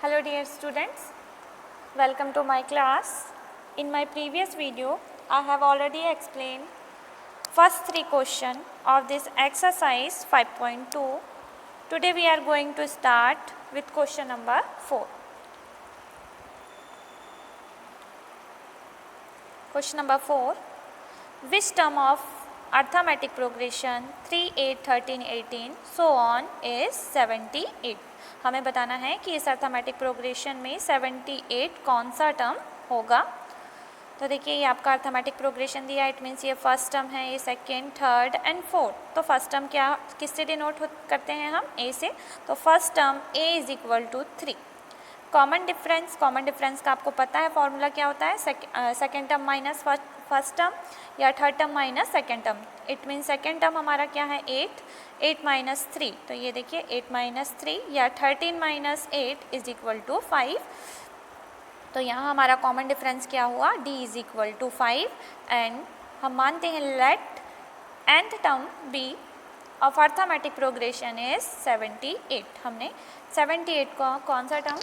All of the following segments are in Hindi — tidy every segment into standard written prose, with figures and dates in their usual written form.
Hello dear students, welcome to my class. In my previous video, I have already explained first three questions of this exercise 5.2. Today we are going to start with question number 4. Question number 4. Which term of arithmetic progression 3, 8, 13, 18 so on is 78? हमें बताना है कि इस अर्थमेटिक प्रोग्रेशन में 78 कौन सा टर्म होगा। तो देखिए ये आपका अर्थमेटिक प्रोग्रेशन दिया, इट मीन्स ये फर्स्ट टर्म है, ये सेकेंड, थर्ड एंड फोर्थ। तो फर्स्ट टर्म क्या किससे डिनोट करते हैं हम? ए से। तो first term A is equal to 3। Common difference का आपको पता है फॉर्मूला क्या होता है? Second term minus first term या third term minus second term. It means second term हमारा क्या है? 8 माइनस 3। तो ये देखिए 8 माइनस 3 या 13 माइनस 8 इज इक्वल टू 5। तो यहाँ हमारा कॉमन डिफरेंस क्या हुआ? d is equal to 5 and हम मानते हैं let nth term be of arithmetic progression is 78। हमने 78 का कौन सा टर्म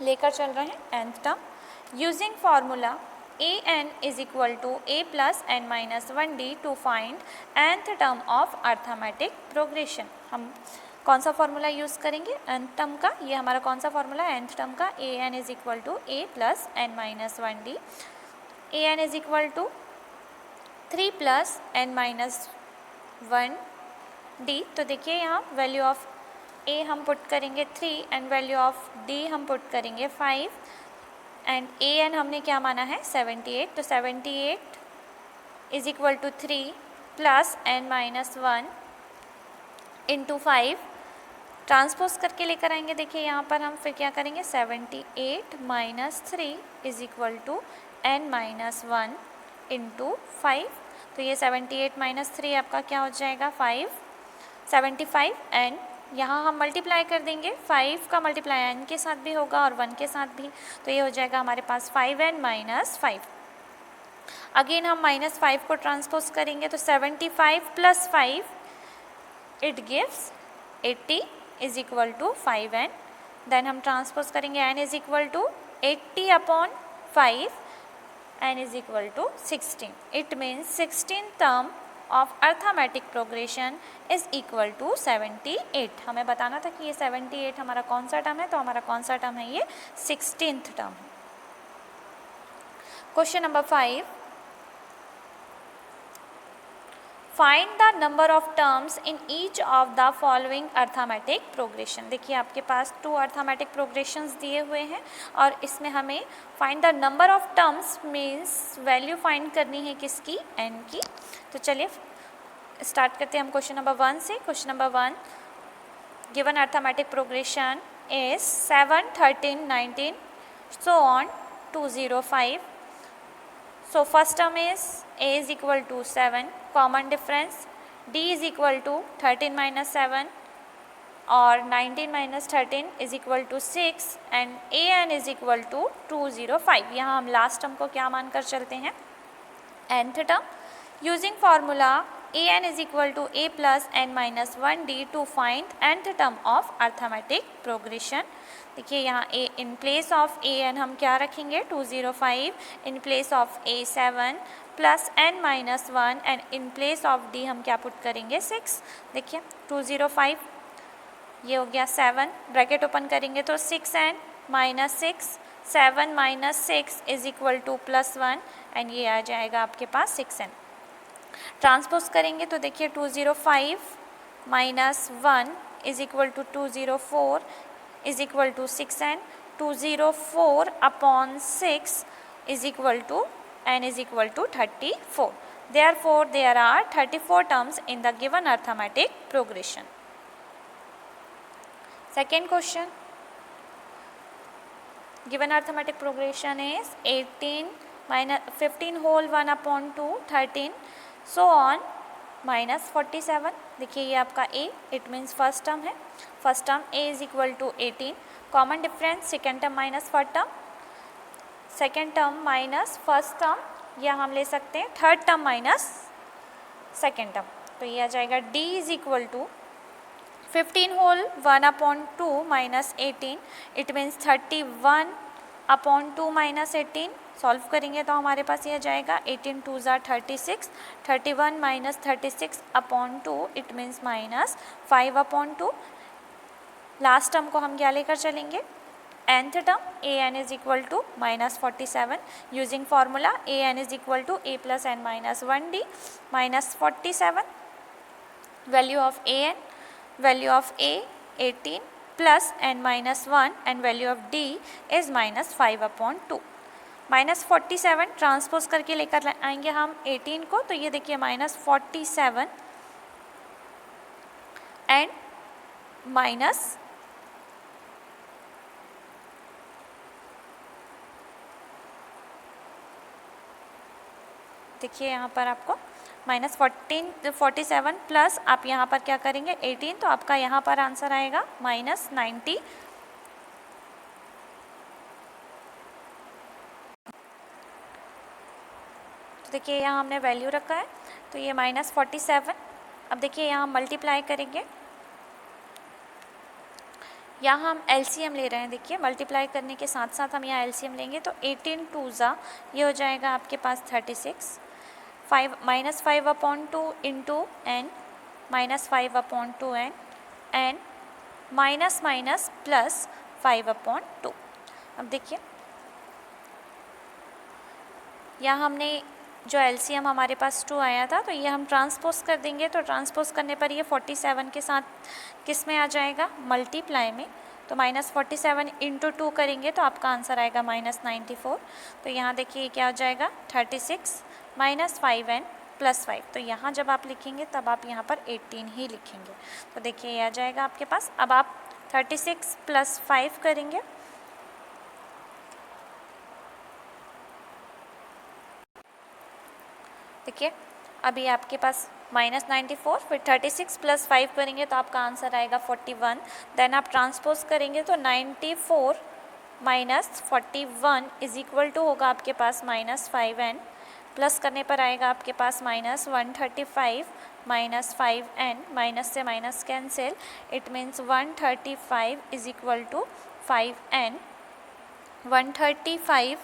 लेकर चल रहे हैं? nth term. Using formula an is equal to a plus n minus 1d to find nth term of arithmetic progression। हम कौन सा फार्मूला यूज़ करेंगे nth टर्म का? ये हमारा कौन सा फार्मूला है nth टर्म का? an is equal to a plus n minus 1d। an is equal to 3 plus n minus 1d। तो देखिए यहाँ वैल्यू ऑफ a हम पुट करेंगे 3 एंड वैल्यू ऑफ d हम पुट करेंगे 5 एंड ए एन हमने क्या माना है? 78। तो 78 is equal to 3 plus n minus 1 into 5 transpose करके लेकर आएंगे। देखिए यहाँ पर हम फिर क्या करेंगे? 78 minus 3 is equal to n minus 1 into 5। तो ये 78 माइनस 3 आपका क्या हो जाएगा? 75 एंड यहाँ हम मल्टीप्लाई कर देंगे। 5 का मल्टीप्लाई n के साथ भी होगा और 1 के साथ भी। तो ये हो जाएगा हमारे पास 5n माइनस 5। अगेन हम माइनस 5 को ट्रांसपोज करेंगे तो 75 plus 5 it gives 80 is equal to 5n। Then हम ट्रांसपोज करेंगे n is equal to 80 upon 5 n is equal to 16। It means 16 term of arithmetic progression is equal to 78। हमें बताना था कि ये 78 हमारा कौन सा टर्म है, तो हमारा कौन सा टर्म है? ये 16th टर्म है। Question number 5, find the number of terms in each of the following arithmetic progression. देखिए आपके पास 2 अर्थमेटिक प्रोग्रेशंस दिए हुए हैं और इसमें हमें find the number of terms means value find करनी है किसकी? n की। तो चलिए स्टार्ट करते हैं हम क्वेश्चन नंबर 1 से। Question number 1, given arithmetic progression is 7, 13, 19 so on 205। So first term is a is equal to 7, common difference d is equal to 13 minus 7 और 19 minus 13 is equal to 6 and an is equal to 205। यहाँ हम लास्ट टर्म को क्या मानकर चलते हैं? nth term. Using formula an is equal to a plus n minus 1d to find nth term of arithmetic progression। देखिए यहाँ a in place of an हम क्या रखेंगे? 205 इन place of a 7 plus n minus 1 and in place of d हम क्या पुट करेंगे? 6। देखिए 205 ये हो गया 7, ब्रैकेट ओपन करेंगे तो 6n minus 6, 7 minus 6 is equal two plus 1 and ये आ जाएगा आपके पास 6n। ट्रांसपोज करेंगे तो देखिए 205 minus 1 is equal to 204 is equal to 6n। 204 upon 6 is equal to n is equal to 34। Therefore, there are 34 terms in the given arithmetic progression। Second question, given arithmetic progression is 18 minus 15 whole 1 upon 2, 13 so on minus 47। देखिए ये आपका a, it means first term है। First term a is equal to 18, common difference second term minus first term, second term minus first term या हम ले सकते हैं third term minus second term. तो ये आ जाएगा d is equal to 15 whole 1/2 minus 18, it means 31/2 minus 18। Solve करेंगे तो हमारे पास ये जाएगा 18 2 ज़ा 36, 31 minus 36/2, it means minus 5/2। Last term को हम क्या लेकर चलेंगे, nth term an is equal to minus 47, using formula an is equal to a plus n minus 1d minus 47, value of an, value of a 18 plus n minus 1 and value of d is minus 5/2। Minus 47 transpose करके लेकर आएंगे हम 18 को, तो ये देखिए माइनस 47 एंड माइनस देखिए यहाँ पर आपको माइनस 47 प्लस आप यहाँ पर क्या करेंगे 18, तो आपका यहाँ पर आंसर आएगा माइनस 90। तो देखिए यहाँ हमने वैल्यू रखा है, तो ये माइनस 47। अब देखिए यहाँ हम मल्टीप्लाई करेंगे, यहाँ हम एलसीएम ले रहे हैं। देखिए मल्टीप्लाई करने के साथ साथ हम यहाँ एलसीएम लेंगे, तो 18 2 ज़ा ये हो जाएगा आपके पास 36, 5 minus 5/2 into n minus 5/2 n minus minus plus 5/2। अब देखिए यहाँ हमने जो एलसीएम हमारे पास 2 आया था, तो ये हम ट्रांसपोज कर देंगे, तो ट्रांसपोज करने पर ये 47 के साथ किस में आ जाएगा, मल्टीप्लाई में। तो माइनस 47 इंटू 2 करेंगे तो आपका आंसर आएगा माइनस 94। तो यहाँ देखिए क्या हो जाएगा 36 माइनस 5n प्लस 5। तो यहाँ जब आप लिखेंगे तब आप यहाँ पर 18 ही लिखेंगे। तो देखिए ये आ जाएगा आपके पास। अब आप 36 प्लस 5 करेंगे, देखिए अभी आपके पास माइनस 94, फिर 36 प्लस 5 करेंगे तो आपका आंसर आएगा 41। देन आप ट्रांसपोज करेंगे तो 94 माइनस 41 इज इक्वल टू होगा आपके पास माइनस 5n, प्लस करने पर आएगा आपके पास माइनस 135 माइनस 5n, माइनस से minus cancel, it means 135 is equal to 5n, 135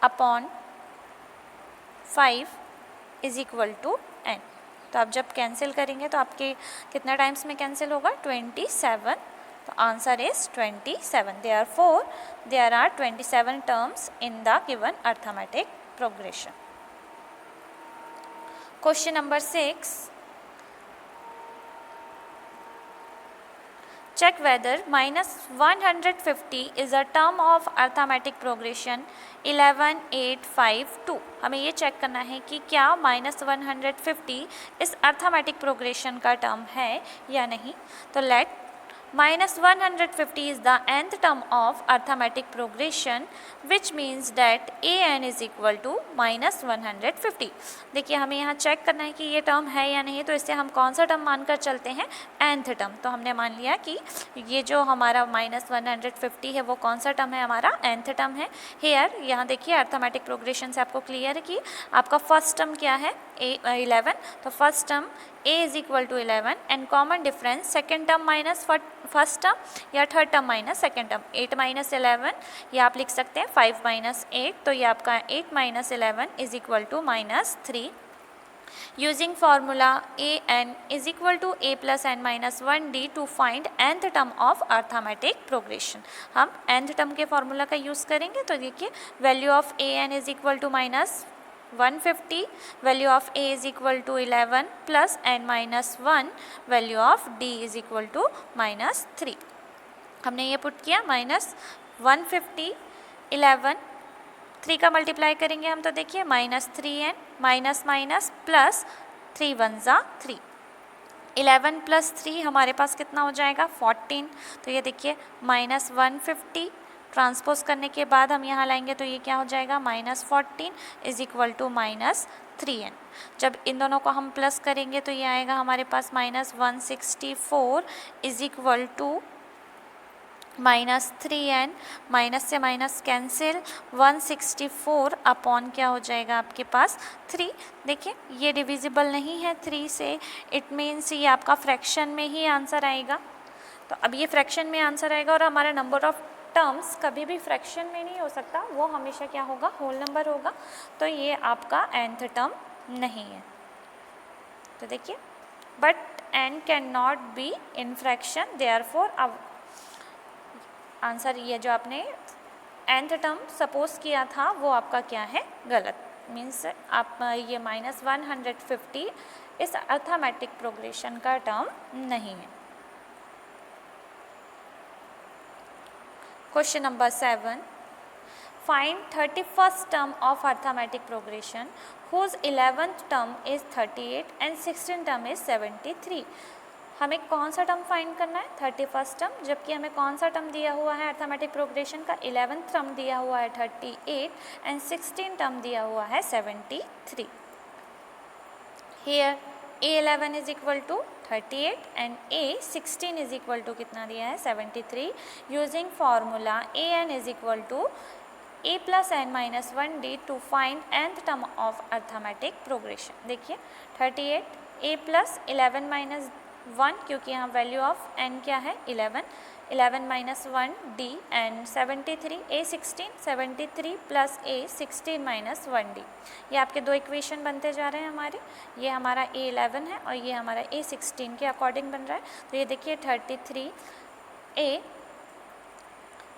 upon 5 is equal to n। तो आप जब कैंसिल करेंगे तो आपके कितना टाइम्स में कैंसिल होगा, 27। तो answer is 27। Therefore, there are 27 terms in the given arithmetic progression. Question number 6. Check whether minus 150 is a term of arithmetic progression 11, 8, 5, 2। हमें ये चेक करना है कि क्या माइनस 150 इस अर्थमेटिक प्रोग्रेशन का टर्म है या नहीं। तो late minus 150 is the nth term of arithmetic progression, which means that an is equal to minus 150। देखिए हमें यहाँ चेक करना है कि ये टर्म है या नहीं, तो इससे हम कौन सा टर्म मानकर चलते हैं, nth टर्म। तो हमने मान लिया कि ये जो हमारा माइनस 150 है वो कौन सा टर्म है, हमारा nth टर्म है। हेयर यहाँ देखिए अर्थमेटिक प्रोग्रेशन से आपको क्लियर है कि आपका फर्स्ट टर्म क्या है, 11। तो first term a is equal to 11 and common difference second term minus first term या third term minus second term, 8 minus 11 ये आप लिख सकते हैं 5 माइनस 8। तो ये आपका 8 minus 11 is equal to minus 3। Using formula an is equal to a plus n minus 1d to find nth term of arithmetic progression. हम nth टर्म के फार्मूला का यूज़ करेंगे। तो देखिए value of an is equal to minus 150, value of a is equal to 11 plus n minus 1, value of d is equal to minus 3। हमने ये पुट किया माइनस 150 11 3 का मल्टीप्लाई करेंगे हम, तो देखिए minus 3n minus minus plus 3 1 ज़ा 3, 11 प्लस 3 हमारे पास कितना हो जाएगा 14। तो ये देखिए माइनस 150 ट्रांसपोज करने के बाद हम यहाँ लाएंगे तो ये क्या हो जाएगा minus 14 is equal to minus 3n। जब इन दोनों को हम प्लस करेंगे तो ये आएगा हमारे पास minus 164 is equal to -3n, minus से माइनस कैंसिल, 164 अपॉन क्या हो जाएगा आपके पास 3। देखिए ये डिविजिबल नहीं है 3 से, इट मीन्स ये आपका फ्रैक्शन में ही आंसर आएगा। तो अब ये फ्रैक्शन में आंसर आएगा और हमारा नंबर ऑफ टर्म्स कभी भी फ्रैक्शन में नहीं हो सकता, वो हमेशा क्या होगा, होल नंबर होगा। तो ये आपका nth टर्म नहीं है। तो देखिए but n can not be in fraction, therefore अब आंसर ये जो आपने nth टर्म सपोज किया था वो आपका क्या है, गलत। मीन्स आप ये -150 इस अर्थमेटिक प्रोग्रेशन का टर्म नहीं है। Question number 7, find 31st term of arithmetic progression whose 11th term is 38 and 16th term is 73। हमें कौन सा टर्म फाइंड करना है, 31st टर्म, जबकि हमें कौन सा टर्म दिया हुआ है अर्थमेटिक प्रोग्रेशन का, 11th टर्म दिया हुआ है 38 एंड 16th टर्म दिया हुआ है 73। Here A11 is equal to 38 and A16 is equal to कितना दिया है, 73। Using formula AN is equal to A plus n minus 1D to find nth term of arithmetic progression. देखिए 38 A प्लस 11 माइनस 1, क्योंकि यहाँ वैल्यू ऑफ n क्या है 11, 11 minus 1D and 73 A16, 73 plus A16 minus 1D। ये आपके दो इक्वेशन बनते जा रहे हैं हमारे, ये हमारा A11 है और ये हमारा A16 के अकॉर्डिंग बन रहा है। तो ये देखिए 33 A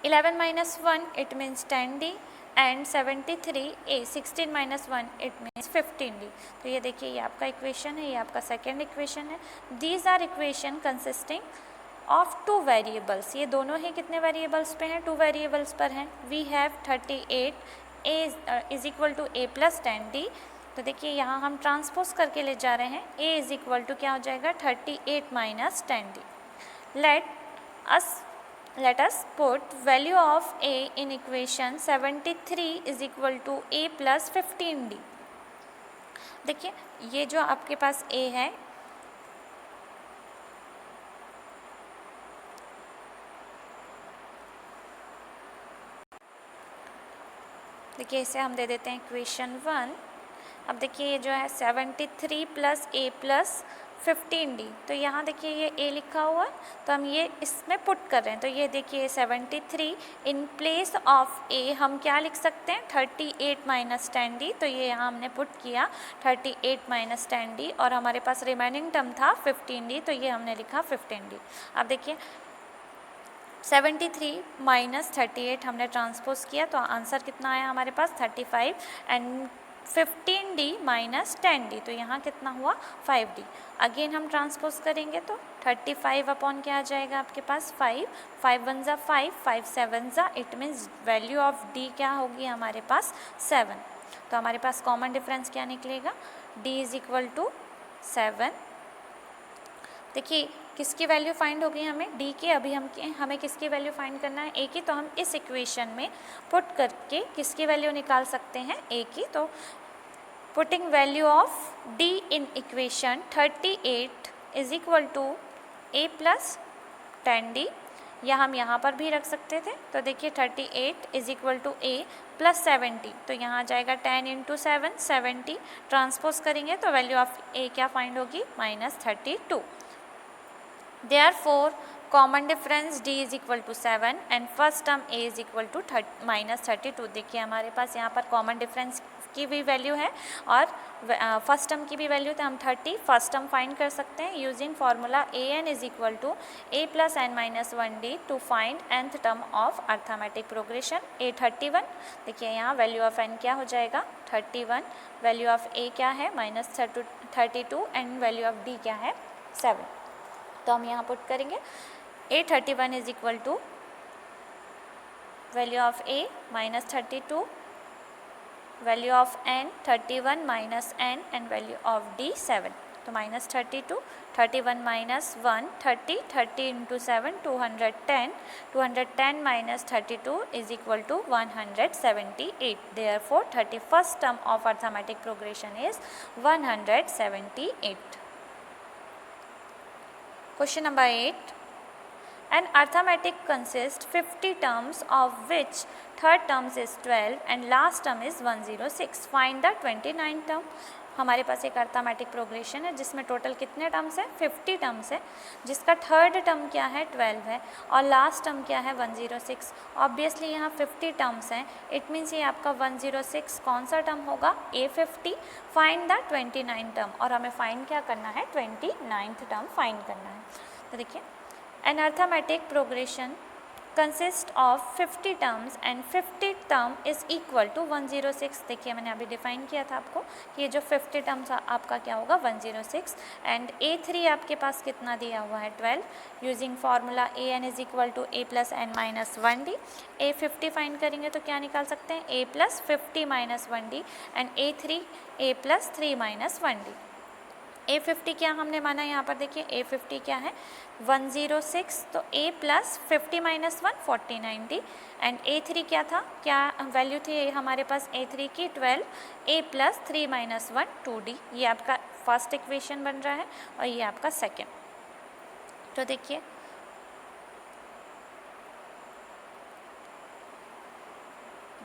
11 minus 1 it means 10D and 73 A16 minus 1 it means 15D। तो ये देखिए ये आपका इक्वेशन है, ये आपका सेकेंड इक्वेशन है। These are equation consisting of two variables, ये दोनों ही कितने वेरिएबल्स पे हैं, टू वेरिएबल्स पर हैं। We have 38 A is equal to A plus 10D। तो देखिए यहाँ हम ट्रांसपोज करके ले जा रहे हैं, A इज इक्वल टू क्या हो जाएगा 38 minus 10D। Let us put value of A in equation 73 is equal to A plus 15D। देखिए ये जो आपके पास A है, देखिए इसे हम दे देते हैं इक्वेशन 1। अब देखिए ये जो है 73 प्लस A प्लस 15D, तो यहाँ देखिए ये A लिखा हुआ है, तो हम ये इसमें पुट कर रहे हैं। तो ये देखिए 73 इन प्लेस ऑफ A हम क्या लिख सकते हैं 38 माइनस 10D। तो ये यहाँ हमने पुट किया 38 माइनस 10D और हमारे पास रिमेनिंग टर्म था 15D, तो ये हमने लिखा 15D। अब देखिए 73 माइनस 38 हमने ट्रांसपोज किया, तो आंसर कितना आया हमारे पास 35 एंड 15D माइनस 10D, तो यहाँ कितना हुआ 5D। अगेन हम ट्रांसपोज करेंगे तो 35 अपॉन क्या आ जाएगा आपके पास 5, 5 1 ज़ा 5, 5 7 ज़ा, it means value of D क्या होगी हमारे पास 7। तो हमारे पास कॉमन डिफरेंस क्या निकलेगा, D इज इक्वल टू 7। देखिए किसकी वैल्यू फाइंड होगी हमें, D की। अभी हमें किसकी वैल्यू फाइंड करना है, A की। तो हम इस इक्वेशन में पुट करके किसकी वैल्यू निकाल सकते हैं, A की। तो putting value of D in equation 38 is equal to A plus 10D, या हम यहाँ पर भी रख सकते थे। तो देखिए 38 is equal to A plus 70, तो यहाँ आ जाएगा 10 इंटू 7 70। ट्रांसपोज करेंगे तो वैल्यू ऑफ A क्या फाइंड होगी -32। Therefore, common difference D is equal to 7 and first term A is equal to -32। देखिए हमारे पास यहाँ पर कॉमन डिफरेंस की भी वैल्यू है और फर्स्ट टर्म की भी वैल्यू, तो हम 30 फर्स्ट टर्म फाइंड कर सकते हैं using formula AN is equal to A plus n minus 1D to find nth term of arithmetic progression A 31। देखिए यहाँ वैल्यू ऑफ n क्या हो जाएगा 31, वैल्यू ऑफ A क्या है -32 एंड वैल्यू ऑफ D क्या है 7। तो हम यहाँ पुट करेंगे A31 is equal to value of A -32, value of n 31 minus n and value of D 7। तो -32, 31 minus 1 30, 30 into 7 210, 210 minus 32 is equal to 178। Therefore 31st term of arithmetic progression is 178। Question number 8. An arithmetic consists 50 terms of which third terms is 12 and last term is 106. Find the 29 term. हमारे पास एक अर्थमेटिक प्रोग्रेशन है जिसमें टोटल कितने टर्म्स हैं 50 टर्म्स है, जिसका थर्ड टर्म क्या है 12 है और लास्ट टर्म क्या है 106. ऑब्वियसली यहाँ 50 टर्म्स हैं, इट मीन्स ये आपका 106 कौन सा टर्म होगा A50. फाइंड द 29 टर्म, और हमें फाइंड क्या करना है 29th टर्म फाइंड करना है. तो देखिए an arithmetic progression consist of 50 terms and 50 term is equal to 106. देखिए मैंने अभी डिफाइन किया था आपको कि ये जो 50 टर्म्स आपका क्या होगा 106. एंड A3 आपके पास कितना दिया हुआ है 12. Using formula AN is equal to A plus N minus 1D. A50 find करेंगे तो क्या निकाल सकते हैं A plus 50 minus 1D and A3 A plus 3 minus 1D. A50 क्या हमने माना यहाँ पर देखिए A50 क्या है 106, तो A plus 50 minus 1 49D and A3 क्या था, क्या वैल्यू थी हमारे पास A3 की 12, A प्लस 3 माइनस 1 2D. ये आपका फर्स्ट इक्वेशन बन रहा है और ये आपका सेकेंड. तो देखिए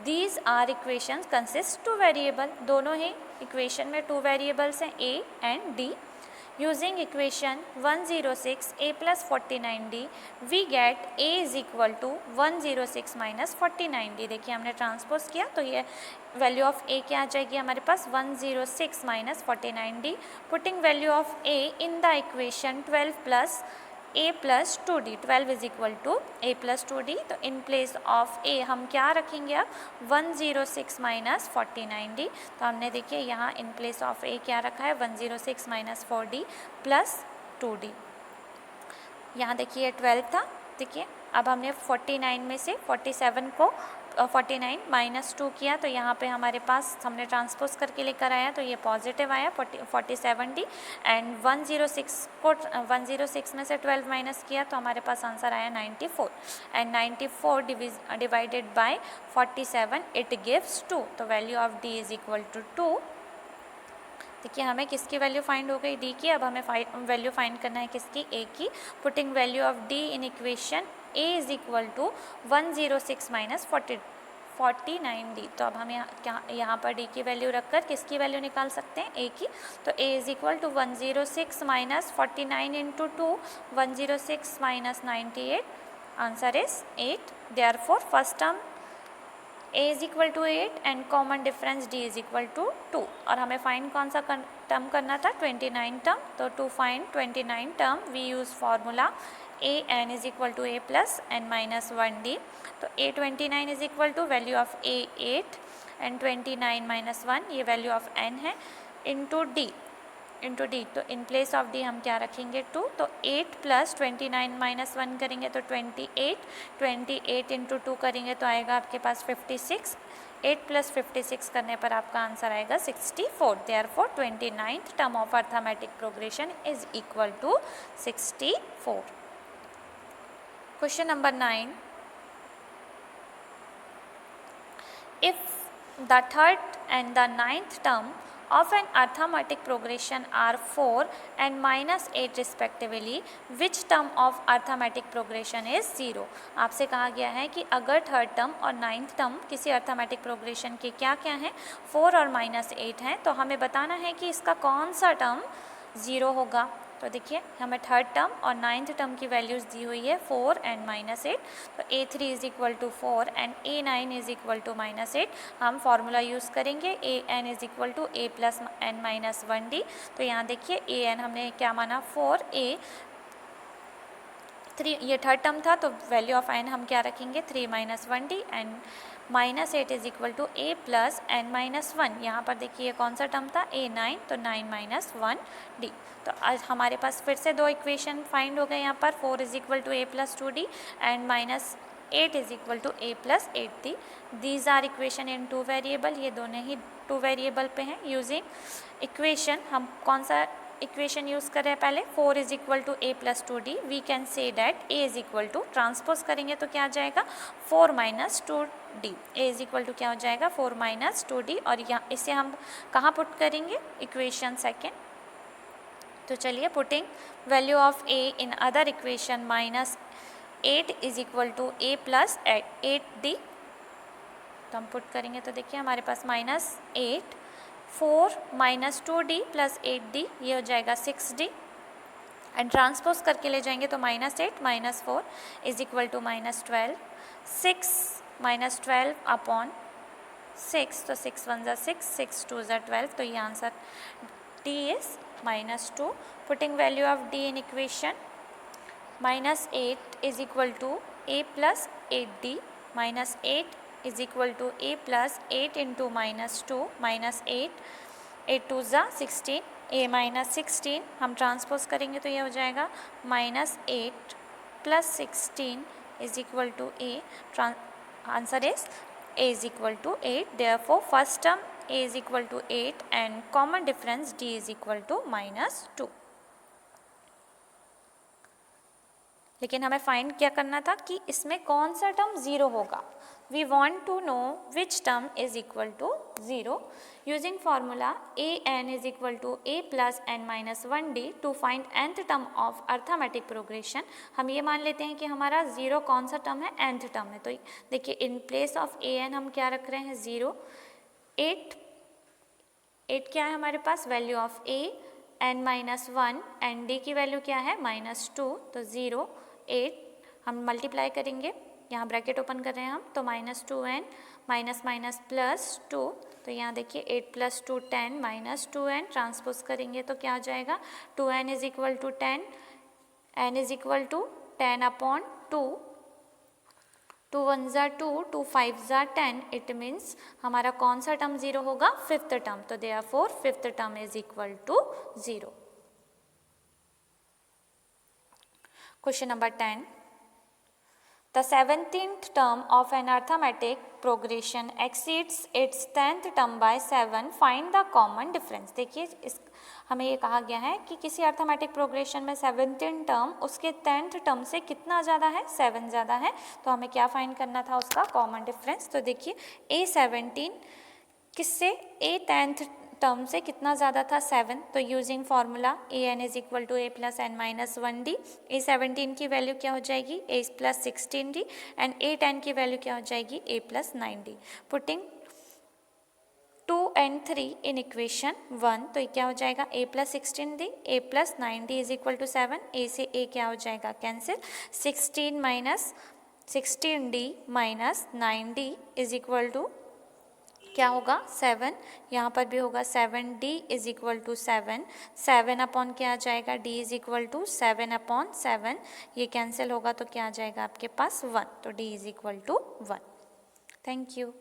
these are equations consist two variable, दोनों ही इक्वेशन में 2 वेरिएबल्स हैं A and D. Using equation 106 A plus 49D we get A is equal to 106 minus 49D. देखिए हमने ट्रांसपोज किया तो ये वैल्यू ऑफ A क्या आ जाएगी हमारे पास 106 minus 49D. Putting value of A in the equation 12 plus A plus 2D. 12 is equal to A plus 2D. तो इन प्लेस ऑफ A हम क्या रखेंगे अब 106 माइनस 49D. तो हमने देखिए यहाँ इन प्लेस ऑफ A क्या रखा है 106 माइनस 4D प्लस 2D. यहाँ देखिए 12 था, देखिए अब हमने 49 में से 47 को 49 माइनस 2 किया तो यहाँ पे हमारे पास हमने ट्रांसपोज करके लेकर आया तो ये पॉजिटिव आया 47D एंड 106 में से 12 माइनस किया तो हमारे पास आंसर आया 94 and 94 divided by 47 it gives 2. तो value of D is equal to 2. देखिए हमें किसकी वैल्यू फाइंड हो गई D की, अब हमें वैल्यू फाइंड करना है किसकी A की. Putting value of D in equation A is equal to 106 minus 49D. तो अब हम यहाँ पर D की वैल्यू रखकर किसकी वैल्यू निकाल सकते हैं A की. तो A is equal to 106 minus 49 into 2 106 minus 98. Answer is 8. Therefore first term A is equal to 8 and common difference D is equal to 2. और हमें फाइंड कौन सा टर्म करना था 29 टर्म. तो to find 29 term we use formula AN is equal to A plus N minus 1D. तो A29 is equal to value of A 8 and 29 minus 1 ये वैल्यू ऑफ N है इंटू D. तो इन प्लेस ऑफ D हम क्या रखेंगे 2. तो 8 प्लस 29 माइनस 1 करेंगे तो 28 इंटू 2 करेंगे तो आएगा आपके पास 56. 8 प्लस 56 करने पर आपका आंसर आएगा 64. Therefore 29th term of arithmetic progression is equal to 64. Question number 9. If the third and the ninth term of an arithmetic progression are 4 and minus 8 respectively, which term of arithmetic progression is 0? आपसे कहा गया है कि अगर थर्ड टर्म और नाइन्थ टर्म किसी अर्थमेटिक प्रोग्रेशन के क्या क्या हैं 4 और माइनस 8 हैं, तो हमें बताना है कि इसका कौन सा टर्म 0 होगा. तो देखिए हमें थर्ड टर्म और नाइन्थ टर्म की वैल्यूज़ दी हुई है 4 एंड माइनस 8. तो A3 is equal to 4 and A9 is equal to minus 8. हम फार्मूला यूज़ करेंगे AN is equal to A plus N minus 1D. तो यहाँ देखिए AN हमने क्या माना 4A 3, ये थर्ड टर्म था तो वैल्यू ऑफ N हम क्या रखेंगे 3 minus 1D and minus 8 is equal to A plus N minus 1. यहाँ पर देखिए कौन सा टर्म था A9 तो 9 माइनस 1D. तो आज हमारे पास फिर से दो इक्वेशन फाइंड हो गए यहाँ पर 4 is equal to A plus 2D and minus 8 is equal to A plus 8D. These are equation in 2 variable, ये दोनों ही 2 वेरिएबल पे हैं. यूजिंग इक्वेशन हम कौन सा इक्वेशन यूज़ कर रहे हैं पहले 4 is equal to A plus 2D. We can say that A is equal to transpose करेंगे तो क्या आ जाएगा 4 minus 2D. A is equal to क्या हो जाएगा 4 माइनस 2D. और यहाँ इसे हम कहाँ पुट करेंगे इक्वेशन सेकेंड. तो चलिए putting value of A in other equation minus 8 is equal to a plus 8d, तो हम पुट करेंगे तो देखिए हमारे पास -8, 4 -2d प्लस 8d, ये हो जाएगा 6d, एंड ट्रांसपोज करके ले जाएंगे तो -8 -4 इज इक्वल टू -12, 6 -12 अपॉन 6, तो 6 1 ज़ा 6, 6 2 ज़ा 12, तो ये answer D is -2. Putting value of D in equation, -8 is equal to a plus 8d, -8 is equal to a plus 8 into -2, -8, 8 2 ज़ा 16, a -16, हम ट्रांसपोज करेंगे तो ये हो जाएगा -8 plus 16 is equal to a, answer is a is equal to 8. Therefore, first term a is equal to 8 and common difference d is equal to -2. लेकिन हमें फाइंड क्या करना था कि इसमें कौन सा टर्म ज़ीरो होगा. We want to know which term is equal to zero. Using formula a n is equal to a plus n minus 1d to find nth term of arithmetic progression. हम ये मान लेते हैं कि हमारा ज़ीरो कौन सा टर्म है, nth टर्म है. तो देखिए in place of A n हम क्या रख रहे हैं, ज़ीरो. 8 क्या है हमारे पास, value of A, N -1 and D की वैल्यू क्या है -2, तो 0 8 हम मल्टीप्लाई करेंगे, यहाँ ब्रैकेट ओपन कर रहे हैं हम, तो -2n माइनस माइनस +2, तो यहाँ देखिए 8 + 2 10 -2n ट्रांसपोज करेंगे तो क्या हो जाएगा, 2n is equal to 10, n is equal to 10 upon 2, 2 1 ज़ा 2, 2 5 ज़ा 10, इट मीन्स हमारा कौन सा टर्म ज़ीरो होगा, फिफ्थ टर्म. तो therefore fifth term is equal to 0. Question number 10. The 17th term of an arithmetic progression exceeds its 10th term by 7. Find the common difference. देखिए इस हमें ये कहा गया है कि किसी अर्थमेटिक प्रोग्रेशन में 17th टर्म उसके 10th टर्म से कितना ज़्यादा है, 7 ज़्यादा है. तो हमें क्या फाइंड करना था, उसका कॉमन डिफरेंस. तो देखिए A17 किससे, A10th टर्म से कितना ज़्यादा था, 7. तो using formula a n is equal to a plus n minus 1d, A17 की वैल्यू क्या हो जाएगी, a plus 16d, and A10 की वैल्यू क्या हो जाएगी, a plus 9d. Putting 2 and 3 in equation 1, तो ये क्या हो जाएगा, a plus 16d, a plus 9d is equal to 7. a से a क्या हो जाएगा, cancel. 16 minus 16d minus 9d is equal to क्या होगा, 7. यहाँ पर भी होगा 7d is equal to 7. 7 upon क्या आ जाएगा, d is equal to 7 upon 7. ये कैंसिल होगा तो क्या आ जाएगा आपके पास 1. तो d is equal to 1. Thank you.